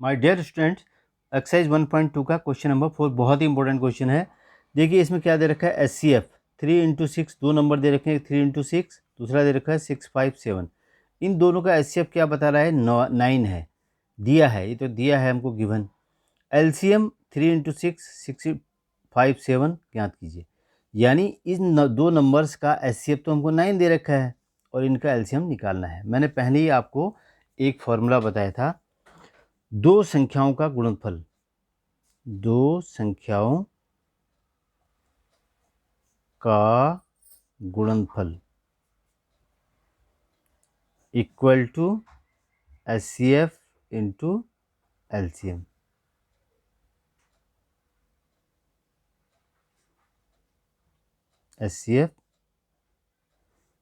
My dear students, exercise 1.2 का question number 4 बहुत ही important question है। देखिए इसमें क्या दे रखा है, HCF 3 × 6, दो नंबर दे रखे हैं, 3 × 6, दूसरा दे रखा है 6, 5, 7। इन दोनों का HCF क्या बता रहा है, 9 है, दिया है, ये तो दिया है हमको गिवन। LCM 3 × 6, 6, 5, 7 ज्ञात कीजिए। यानी इन दो नंबर्स का HCF तो हमको 9 दे रखा है और इनका LCM निकालना है। मैंने पहले ही आपको एक फॉर्मूला बताया था, दो संख्याओं का गुणनफल, दो संख्याओं का गुणनफल equal to HCF into LCM। HCF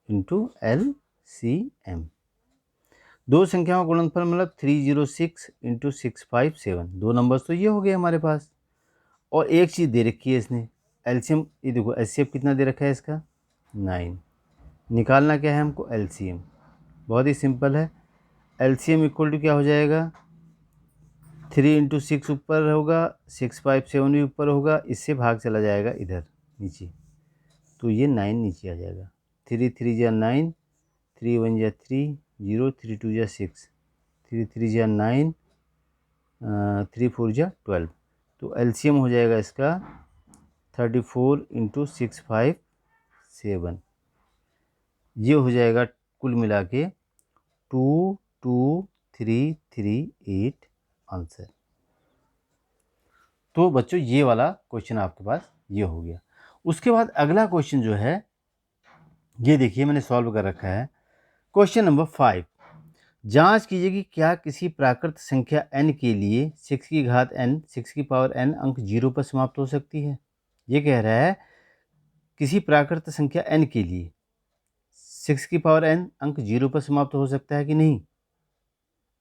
into LCM, दो संख्याओं का गुणनफल मतलब 306 इंटू 657, दो नंबर्स तो ये हो गए हमारे पास। और एक चीज़ दे रखी है इसने, LCM, ये देखो HCF कितना दे रखा है इसका, 9। निकालना क्या है हमको, LCM। बहुत ही सिंपल है, LCM इक्वल टू क्या हो जाएगा, 3 × 6 ऊपर होगा, 6, 5, 7 भी ऊपर होगा, इससे भाग चला जाएगा इधर नीचे, तो ये 9 नीचे आ जाएगा। 3 3 जा 9, 3 1 जा 3, 0, 3 2 जा 6, 3 3 जा 9, 3 4 जा 12। तो LCM हो जाएगा इसका 34 × 6, 5, 7। ये हो जाएगा कुल मिला के 2 2 3 3 8 आंसर। तो बच्चों ये वाला क्वेश्चन आपके पास ये हो गया। उसके बाद अगला क्वेश्चन जो है, ये देखिए मैंने सॉल्व कर रखा है। क्वेश्चन नंबर 5, जांच कीजिए कि क्या किसी प्राकृत संख्या n के लिए 6 की घात n, 6 की पावर n अंक 0 पर समाप्त हो सकती है। ये कह रहा है किसी प्राकृत संख्या n के लिए 6 की पावर n अंक 0 पर समाप्त हो सकता है कि नहीं।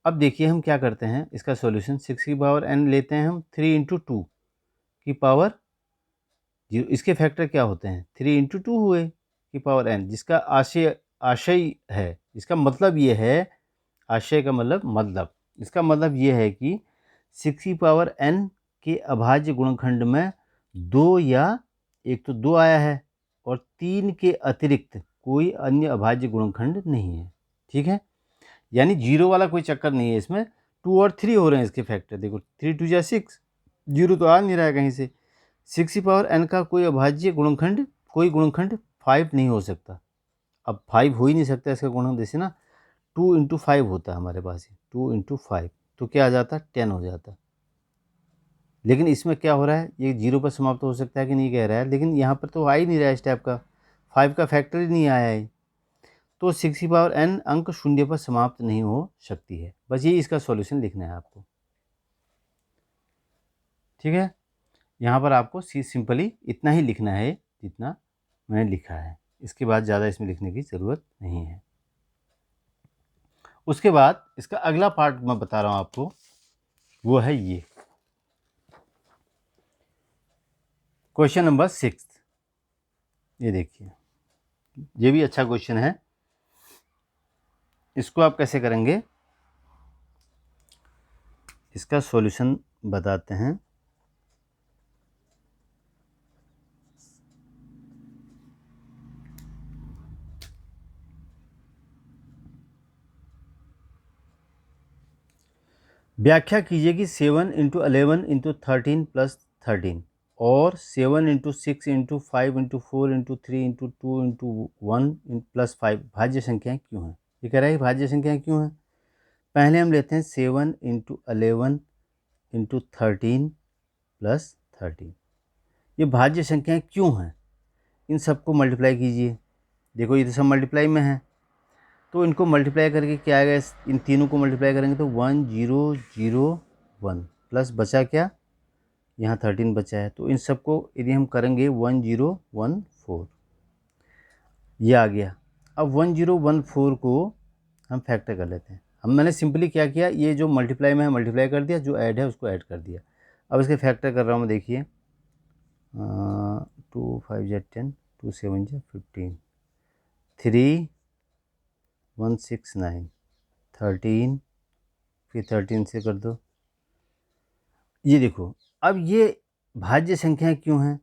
अब देखिए हम क्या करते हैं, इसका सॉल्यूशन 6 की पावर n लेते हैं हम, 3 × 2 की पावर 0, इसके फैक्टर क्या होते हैं, 3 × 2 हुए की पावर n, जिसका आशय है, इसका मतलब ये है, आशय का मतलब इसका मतलब ये है कि 6 की पावर n के अभाज्य गुणनखंड में 2 या एक तो 2 आया है और 3 के अतिरिक्त कोई अन्य अभाज्य गुणनखंड नहीं है। ठीक है, यानी 0 वाला कोई चक्कर नहीं है इसमें, 2 और 3 हो रहे हैं इसके फैक्टर। देखो 3 2 जा 6, 0 तो आ नहीं रहा है कहीं से। 6 की पावर n का कोई अभाज्य गुणनखंड, कोई गुणनखंड 5 नहीं हो सकता। अब 5 हो ही नहीं सकता इसका गुणनखंड, जैसे ना 2 × 5 होता है हमारे पास, 2 × 5 तो क्या आ जाता, 10 हो जाता। लेकिन इसमें क्या हो रहा है, ये 0 पर समाप्त हो सकता है कि नहीं कह रहा है, लेकिन यहाँ पर तो आ ही नहीं रहा है इस टाइप का, 5 का फैक्टर ही नहीं आया है। तो 6 की पावर n अंक 0 पर समाप्त नहीं हो सकती है। बस ये इसका सॉल्यूशन लिखना है आपको। ठीक है, यहाँ पर आपको सिंपली इतना ही लिखना है जितना मैंने लिखा है, इसके बाद ज़्यादा इसमें लिखने की ज़रूरत नहीं है। उसके बाद इसका अगला पार्ट मैं बता रहा हूँ आपको, वो है ये क्वेश्चन नंबर 6। ये देखिए, ये भी अच्छा क्वेश्चन है। इसको आप कैसे करेंगे, इसका सॉल्यूशन बताते हैं। व्याख्या कीजिए कि 7 × 11 × 13 + 13 और 7 × 6 × 5 × 4 × 3 × 2 × 1 + 5 भाज्य संख्याएं क्यों हैं। ये कह रहा है कि भाज्य संख्याएं क्यों हैं। पहले हम लेते हैं 7 × 11 × 13 + 13, ये भाज्य संख्याएं क्यों हैं। इन सबको मल्टीप्लाई कीजिए, देखो ये तो सब मल्टीप्लाई में है, तो इनको मल्टीप्लाई करके क्या आएगा, इन तीनों को मल्टीप्लाई करेंगे तो 1 0 0 1 प्लस बचा क्या, यहाँ 13 बचा है, तो इन सबको यदि हम करेंगे 1 0 1 4, ये आ गया। अब 1 0 1 4 को हम फैक्टर कर लेते हैं। मैंने सिंपली क्या किया, ये जो मल्टीप्लाई में है मल्टीप्लाई कर दिया, जो ऐड है उसको ऐड कर दिया। अब इसके फैक्टर कर रहा हूँ मैं, देखिए 2 5 जा 10, 2 7 जा 15, 3 1 6 9, 13, फिर 13 से कर दो ये देखो, अब ये भाज्य संख्याएं क्यों हैं,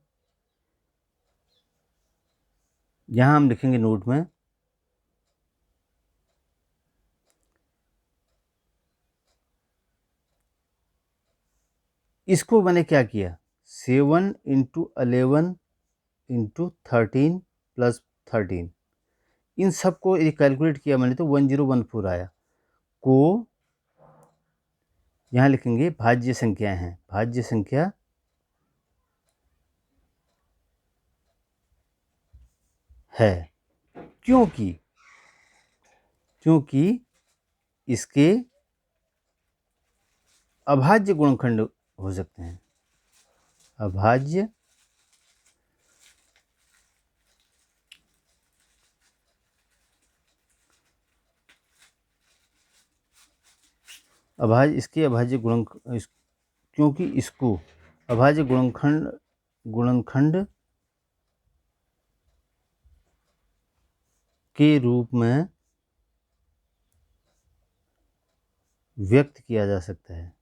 यहाँ हम लिखेंगे नोट में, इसको मैंने क्या किया, 7 इंटू 11 इंटू 13 प्लस 13, इन सबको कैलकुलेट किया मैंने तो 1014 आया, को यहाँ लिखेंगे भाज्य संख्याएं हैं, भाज्य संख्या है, क्योंकि इसके अभाज्य गुणनखंड हो सकते हैं, अभाज्य इसके अभाज्य क्योंकि इसको अभाज्य गुणनखंड के रूप में व्यक्त किया जा सकता है,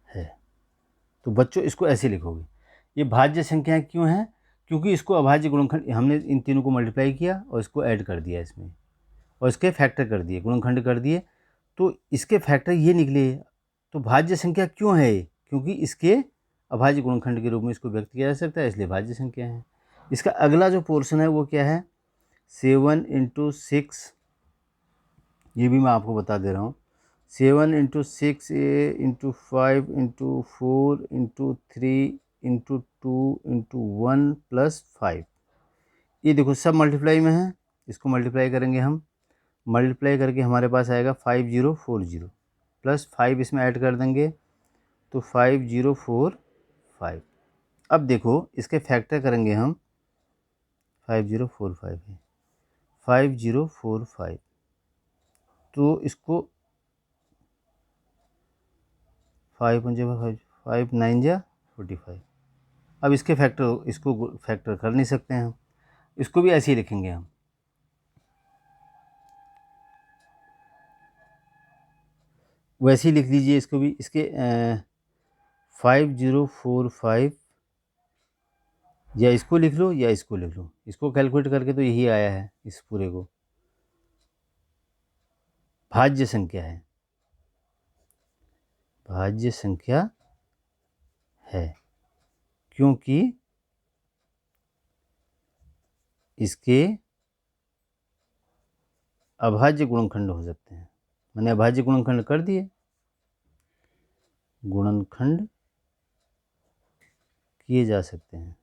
है। तो बच्चों इसको ऐसे लिखोगे, ये भाज्य संख्याएं क्यों हैं, क्योंकि इसको अभाज्य गुणनखंड, हमने इन तीनों को मल्टीप्लाई किया और इसको ऐड कर दिया इसमें, और इसके फैक्टर कर दिए, गुणनखंड कर दिए, तो इसके फैक्टर ये निकले। तो भाज्य संख्या क्यों है ये, क्योंकि इसके अभाज्य गुणनखंड के रूप में इसको व्यक्त किया जा सकता है, इसलिए भाज्य संख्या है। इसका अगला जो पोर्शन है वो क्या है, 7 इंटू 6, ये भी मैं आपको बता दे रहा हूँ, 7 into 6 into 5 into 4 into 3 into 2 into 1 plus 5, ये देखो सब मल्टीप्लाई में है, इसको मल्टीप्लाई करेंगे हम, मल्टीप्लाई करके हमारे पास आएगा 5040 प्लस 5 इसमें ऐड कर देंगे तो 5045। अब देखो इसके फैक्टर करेंगे हम, 5045 है, 5045, तो इसको 5 5 5 9 जा 45। अब इसके फैक्टर, इसको फैक्टर कर नहीं सकते हैं हम, इसको भी ऐसे ही लिखेंगे हम, वैसे ही लिख लीजिए इसको भी, इसके 5045, या इसको लिख लो या इसको लिख लो, इसको कैलकुलेट करके तो यही आया है, इस पूरे को भाज्य संख्या है, भाज्य संख्या है, क्योंकि इसके अभाज्य गुणनखंड हो सकते हैं, मैंने अभाज्य गुणनखंड कर दिए, गुणनखंड किए जा सकते हैं।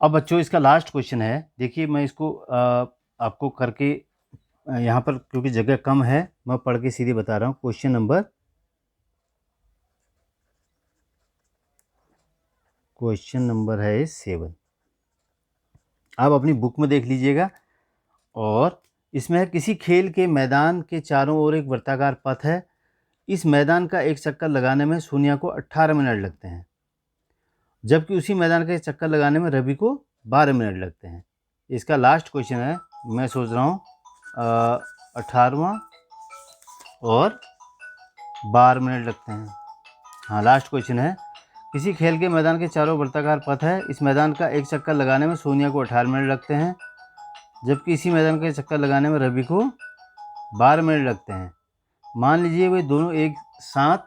अब बच्चों इसका लास्ट क्वेश्चन है, देखिए मैं इसको आपको करके यहाँ पर क्योंकि जगह कम है मैं पढ़ के सीधे बता रहा हूँ। क्वेश्चन नंबर है 7, आप अपनी बुक में देख लीजिएगा, और इसमें है किसी खेल के मैदान के चारों ओर एक वृत्ताकार पथ है, इस मैदान का एक चक्कर लगाने में सोनिया को 18 मिनट लगते हैं, जबकि उसी मैदान का एक चक्कर लगाने में रवि को 12 मिनट लगते हैं। इसका लास्ट क्वेश्चन है, मैं सोच रहा हूँ 18वां और 12 मिनट लगते हैं। हाँ लास्ट क्वेश्चन है, किसी खेल के मैदान के चारों वृत्ताकार पथ है, इस मैदान का एक चक्कर लगाने में सोनिया को 18 मिनट लगते हैं, जबकि इसी मैदान का चक्कर लगाने में रवि को 12 मिनट लगते हैं। मान लीजिए वे दोनों एक साथ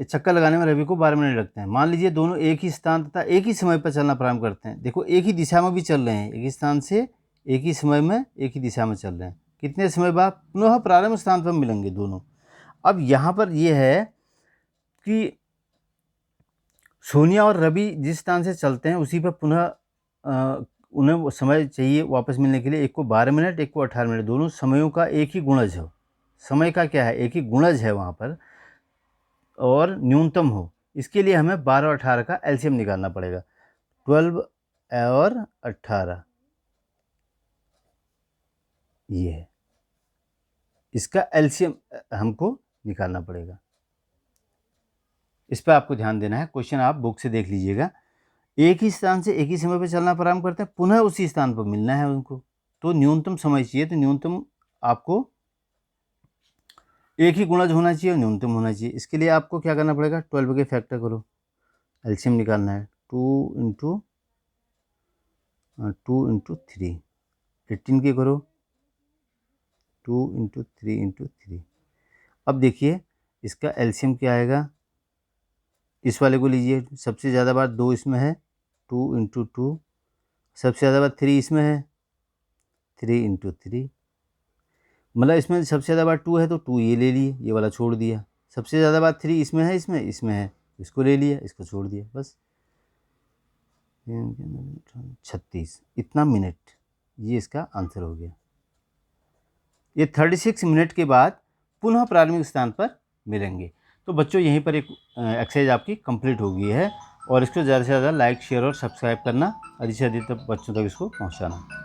चक्कर लगाने में रवि को 12 मिनट लगते हैं। मान लीजिए दोनों एक ही स्थान तथा एक ही समय पर चलना प्रारंभ करते हैं। देखो एक ही दिशा में भी चल रहे हैं, एक ही स्थान से एक ही समय में एक ही दिशा में चल रहे हैं। कितने समय बाद पुनः प्रारंभ स्थान पर मिलेंगे दोनों। अब यहाँ पर यह है कि सोनिया और रवि जिस स्थान से चलते हैं उसी पर पुनः उन्हें समय चाहिए वापस मिलने के लिए, एक को 12 मिनट एक को 18 मिनट, दोनों समयों का एक ही गुणज हो, समय का क्या है एक ही गुणज है वहाँ पर, और न्यूनतम हो। इसके लिए हमें 12 और 18 का एलसीएम निकालना पड़ेगा, 12 और 18 ये है। इसका एलसीएम हमको निकालना पड़ेगा। इस पर आपको ध्यान देना है। क्वेश्चन आप बुक से देख लीजिएगा। एक ही स्थान से एक ही समय पर चलना प्रारंभ करते हैं, पुनः उसी स्थान पर मिलना है उनको, तो न्यूनतम समय चाहिए, तो न्यूनतम आपको एक ही गुणज होना चाहिए और न्यूनतम होना चाहिए। इसके लिए आपको क्या करना पड़ेगा, 12 के फैक्टर करो, एलसीएम निकालना है। 2 इंटू 3, 18 के करो, 2 इंटू 3। अब देखिए इसका एलसीएम क्या आएगा, इस वाले को लीजिए, सबसे ज़्यादा बार 2 इसमें है, 2 इंटू 2, सबसे ज़्यादा बार 3 इसमें है, 3 इंटू 3, मतलब इसमें सबसे ज़्यादा बार 2 है तो 2 ये ले लिए, ये वाला छोड़ दिया। सबसे ज़्यादा बार 3 इसमें है, इसमें है, इसको ले लिया, इसको छोड़ दिया, बस 36 इतना मिनट, ये इसका आंसर हो गया। ये 36 मिनट के बाद पुनः प्रारंभिक स्थान पर मिलेंगे। तो बच्चों यहीं पर एक एक्सरसाइज आपकी कंप्लीट हो गई है, और इसको ज़्यादा से ज़्यादा लाइक, शेयर और सब्सक्राइब करना, अधिक से अधिक बच्चों तक इसको पहुंचाना।